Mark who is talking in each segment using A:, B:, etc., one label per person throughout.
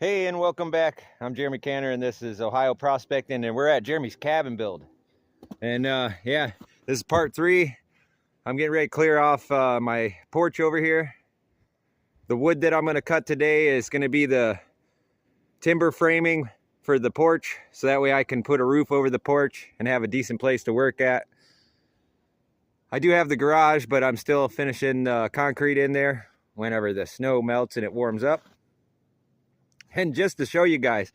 A: Hey, and welcome back. I'm Jeremy Canter, and this is Ohio Prospecting, and we're at Jeremy's cabin build. And yeah, this is part 3. I'm getting ready to clear off my porch over here. The wood that I'm going to cut today is going to be the timber framing for the porch, so that way I can put a roof over the porch and have a decent place to work at. I do have the garage, but I'm still finishing concrete in there whenever the snow melts and it warms up. And just to show you guys,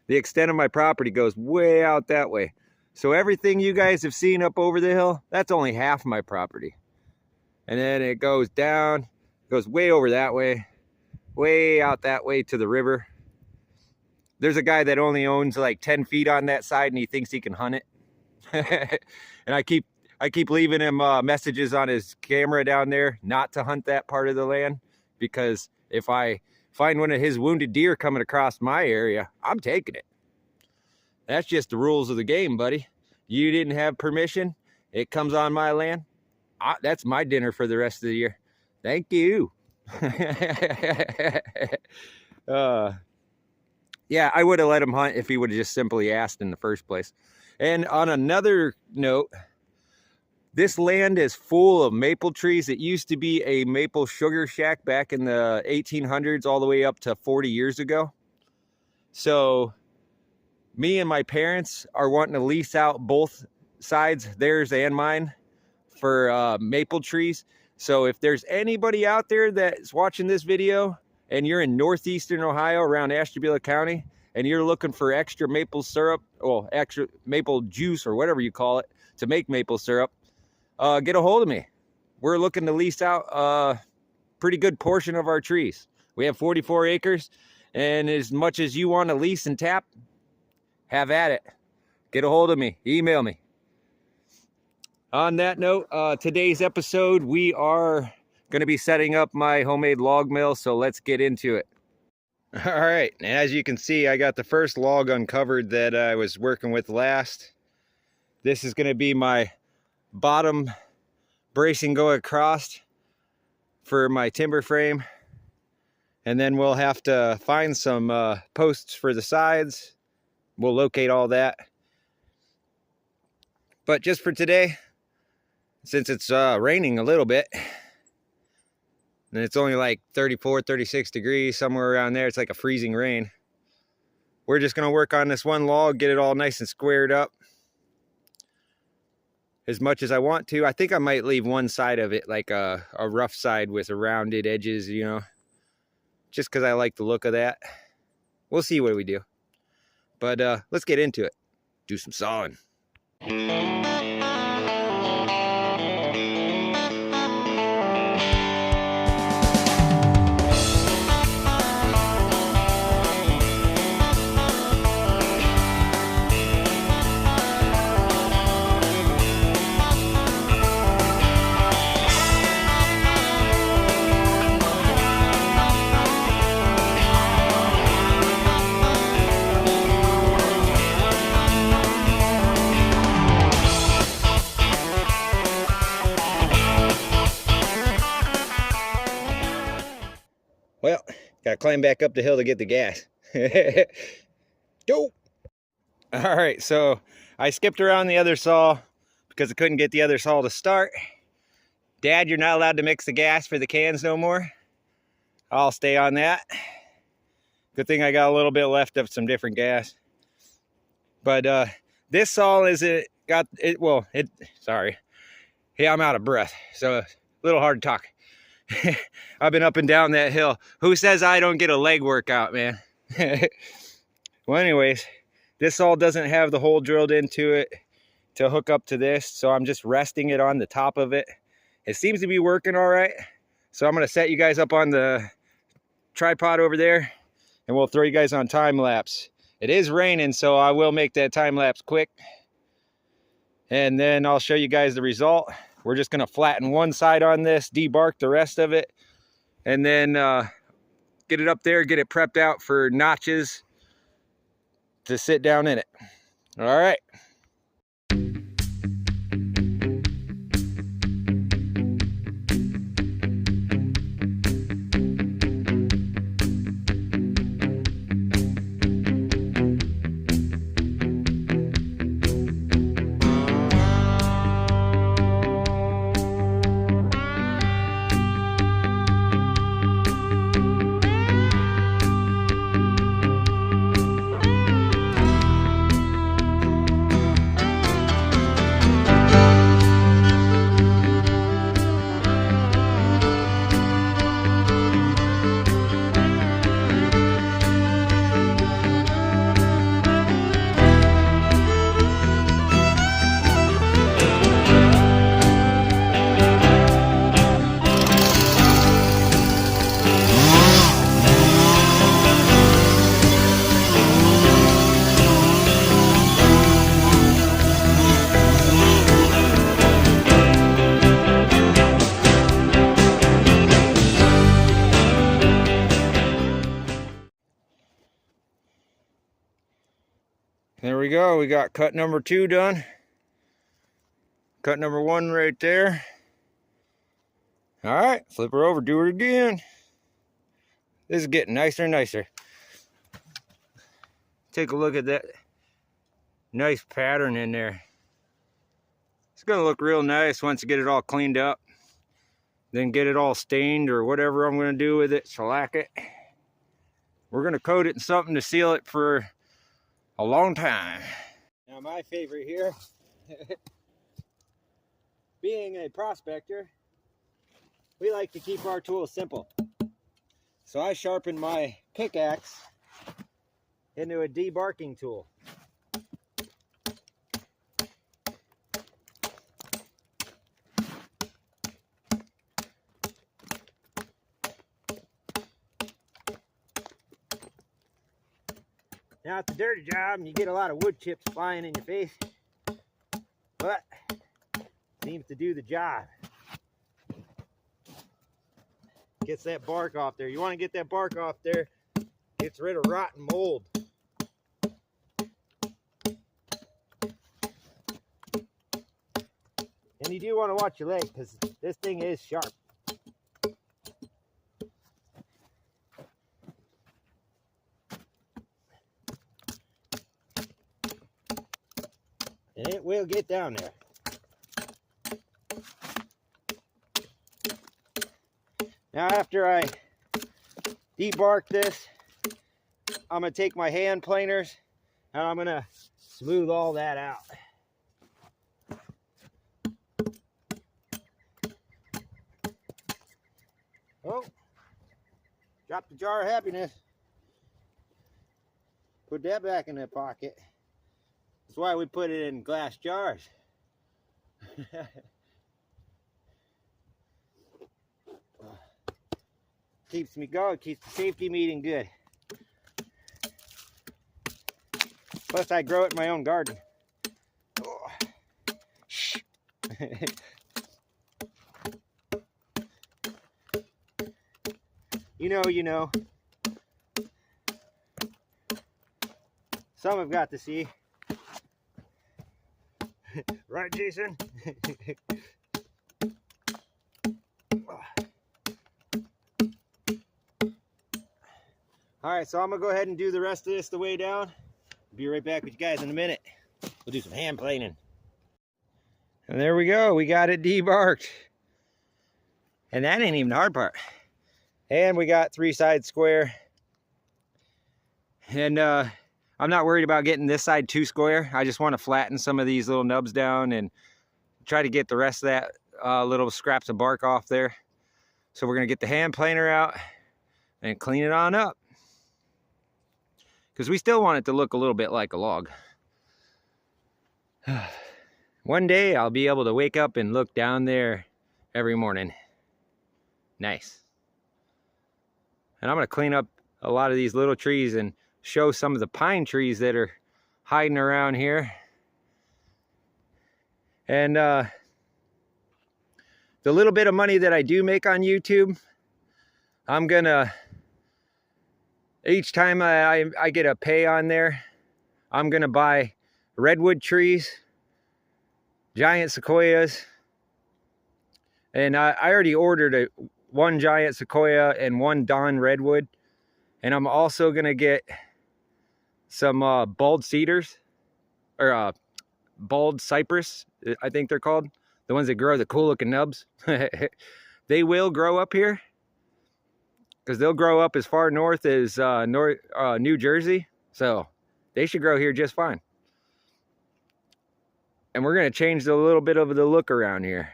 A: the extent of my property goes way out that way. So everything you guys have seen up over the hill, that's only half my property. And then it goes down, goes way over that way, way out that way to the river. There's a guy that only owns like 10 feet on that side, and he thinks he can hunt it. And I keep leaving him messages on his camera down there not to hunt that part of the land, because if I find one of his wounded deer coming across my area, I'm taking it. That's just the rules of the game, buddy. You didn't have permission. It comes on my land. That's my dinner for the rest of the year. Thank you. Yeah, I would have let him hunt if he would have just simply asked in the first place. And on another note, this land is full of maple trees. It used to be a maple sugar shack back in the 1800s all the way up to 40 years ago. So me and my parents are wanting to lease out both sides, theirs and mine, for maple trees. So if there's anybody out there that's watching this video and you're in northeastern Ohio around Ashtabula County and you're looking for extra maple syrup, well, extra maple juice or whatever you call it to make maple syrup, get a hold of me. We're looking to lease out a pretty good portion of our trees. We have 44 acres, and as much as you want to lease and tap, have at it. Get a hold of me. Email me. On that note, today's episode, we are going to be setting up my homemade log mill, so let's get into it. All right, and as you can see, I got the first log uncovered that I was working with last. This is going to be my bottom bracing go across for my timber frame, and then we'll have to find some posts for the sides. We'll locate all that, but just for today, since it's raining a little bit and it's only like 34-36 degrees, somewhere around there, it's like a freezing rain, we're just going to work on this one log, get it all nice and squared up as much as I want to. I think I might leave one side of it like a rough side with rounded edges, you know, just because I like the look of that. We'll see what we do. But let's get into it. Do some sawing. Well, gotta climb back up the hill to get the gas. Go! All right, so I skipped around the other saw because I couldn't get the other saw to start. Dad, you're not allowed to mix the gas for the cans no more. I'll stay on that. Good thing I got a little bit left of some different gas. But this saw sorry. Yeah, I'm out of breath, so a little hard to talk. I've been up and down that hill. Who says I don't get a leg workout, man? Well, anyways, this saw doesn't have the hole drilled into it to hook up to this, so I'm just resting it on the top of it. It seems to be working all right, so I'm going to set you guys up on the tripod over there, and we'll throw you guys on time lapse. It is raining, so I will make that time lapse quick, and then I'll show you guys the result. We're just going to flatten one side on this, debark the rest of it, and then get it up there, get it prepped out for notches to sit down in it. All right. we go. We got cut number 2 done. Cut number 1 right there. All right, flip her over, do it again. This is getting nicer and nicer. Take a look at that nice pattern in there. It's gonna look real nice once you get it all cleaned up. Then get it all stained or whatever I'm gonna do with it, shellac it. We're gonna coat it in something to seal it for a long time. Now my favorite here, being a prospector, we like to keep our tools simple. So I sharpened my pickaxe into a debarking tool. Now it's a dirty job and you get a lot of wood chips flying in your face, but it seems to do the job. Gets that bark off there. You want to get that bark off there, gets rid of rotten mold. And you do want to watch your leg because this thing is sharp. And it will get down there. Now after I debark this, I'm going to take my hand planers and I'm going to smooth all that out. Oh, drop the jar of happiness. Put that back in that pocket. That's why we put it in glass jars. Keeps me going, keeps the safety meeting good. Plus I grow it in my own garden. Oh. Shh. You know. Some have got to see. Right, Jason? Alright, so I'm going to go ahead and do the rest of this the way down. Be right back with you guys in a minute. We'll do some hand planing. And there we go. We got it debarked. And that ain't even the hard part. And we got 3 sides square. And I'm not worried about getting this side too square. I just want to flatten some of these little nubs down and try to get the rest of that little scraps of bark off there. So we're going to get the hand planer out and clean it on up. Because we still want it to look a little bit like a log. One day I'll be able to wake up and look down there every morning. Nice. And I'm going to clean up a lot of these little trees and show some of the pine trees that are hiding around here. And the little bit of money that I do make on YouTube, I'm gonna, each time I get a pay on there, I'm gonna buy redwood trees, giant sequoias, and I already ordered one giant sequoia and 1 Dawn redwood, and I'm also gonna get some bald cedars, or bald cypress, I think they're called, the ones that grow the cool looking nubs. They will grow up here because they'll grow up as far north as New Jersey, so they should grow here just fine. And we're going to change a little bit of the look around here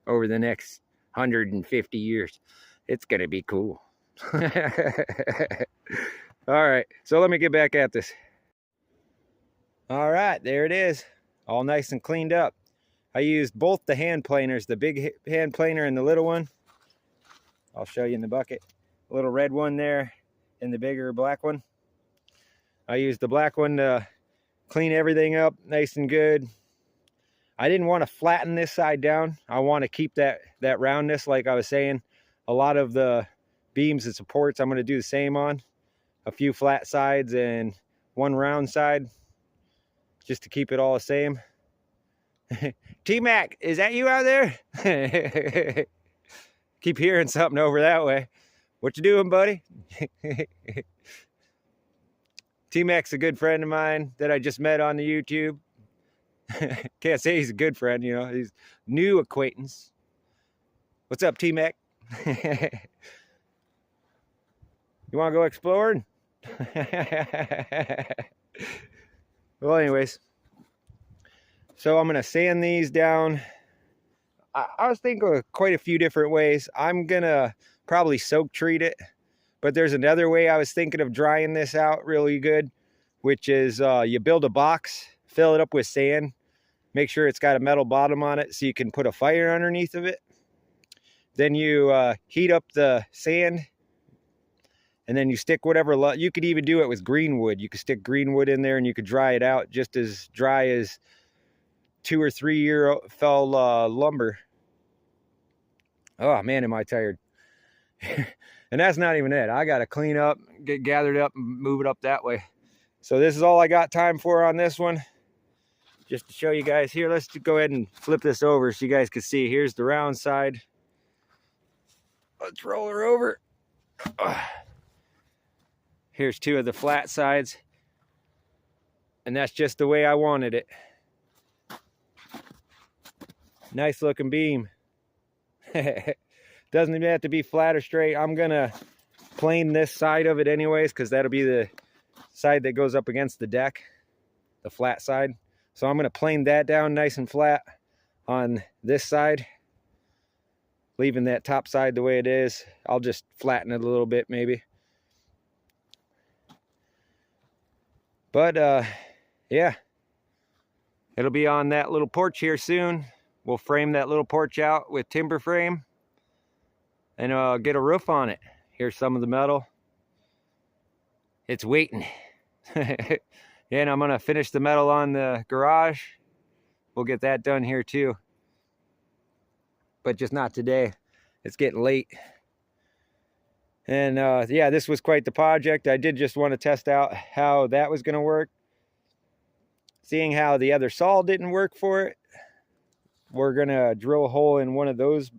A: over the next 150 years. It's going to be cool. All right, so let me get back at this. All right, there it is, all nice and cleaned up. I used both the hand planers, the big hand planer and the little one. I'll show you in the bucket. A little red one there and the bigger black one. I used the black one to clean everything up nice and good. I didn't want to flatten this side down. I want to keep that roundness, like I was saying. A lot of the beams and supports I'm going to do the same on. A few flat sides and 1 round side. just to keep it all the same. T-Mac, is that you out there? Keep hearing something over that way. What you doing, buddy? T-Mac's a good friend of mine that I just met on the YouTube. Can't say he's a good friend, you know, he's new acquaintance. What's up, T-Mac? You want to go exploring? Well, anyways, so I'm going to sand these down. I was thinking of quite a few different ways. I'm going to probably soak treat it, but there's another way I was thinking of drying this out really good, which is you build a box, fill it up with sand, make sure it's got a metal bottom on it so you can put a fire underneath of it. Then you heat up the sand, and then you stick whatever, you could even do it with green wood. You could stick green wood in there and you could dry it out just as dry as 2 or 3 year fell lumber. Oh man, am I tired. And that's not even it. I got to clean up, get gathered up, and move it up that way. So this is all I got time for on this one. Just to show you guys here, let's go ahead and flip this over so you guys can see. Here's the round side. Let's roll her over. Here's 2 of the flat sides. And that's just the way I wanted it. Nice looking beam. Doesn't even have to be flat or straight. I'm gonna plane this side of it anyways, because that'll be the side that goes up against the deck, the flat side. So I'm gonna plane that down nice and flat on this side, leaving that top side the way it is. I'll just flatten it a little bit maybe. But yeah, it'll be on that little porch here soon. We'll frame that little porch out with timber frame and get a roof on it. Here's some of the metal. It's waiting. And I'm gonna finish the metal on the garage. We'll get that done here too. But just not today. It's getting late. And yeah, this was quite the project. I did just want to test out how that was gonna work. Seeing how the other saw didn't work for it, we're gonna drill a hole in one of those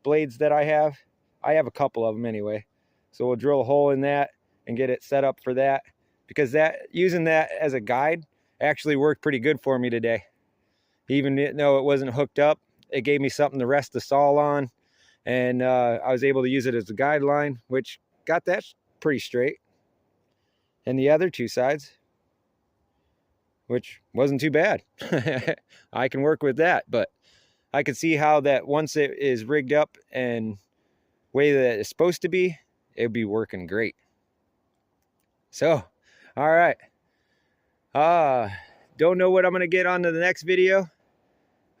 A: blades that I have. I have a couple of them anyway. So we'll drill a hole in that and get it set up for that, because using that as a guide actually worked pretty good for me today. Even though it wasn't hooked up, it gave me something to rest the saw on, and I was able to use it as a guideline, which got that pretty straight. And the other 2 sides, which wasn't too bad. I can work with that, but I could see how that once it is rigged up and way that it's supposed to be, it'd be working great. So, all right. Don't know what I'm gonna get on to the next video.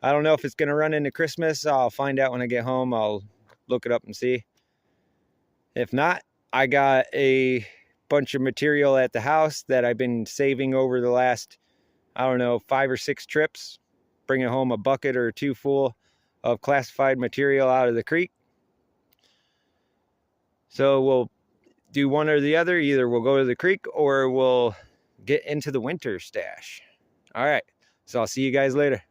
A: I don't know if it's gonna run into Christmas. I'll find out when I get home. I'll look it up and see. If not, I got a bunch of material at the house that I've been saving over the last, I don't know, 5 or 6 trips, bringing home a bucket or 2 full of classified material out of the creek. So we'll do one or the other. Either we'll go to the creek or we'll get into the winter stash. All right, so I'll see you guys later.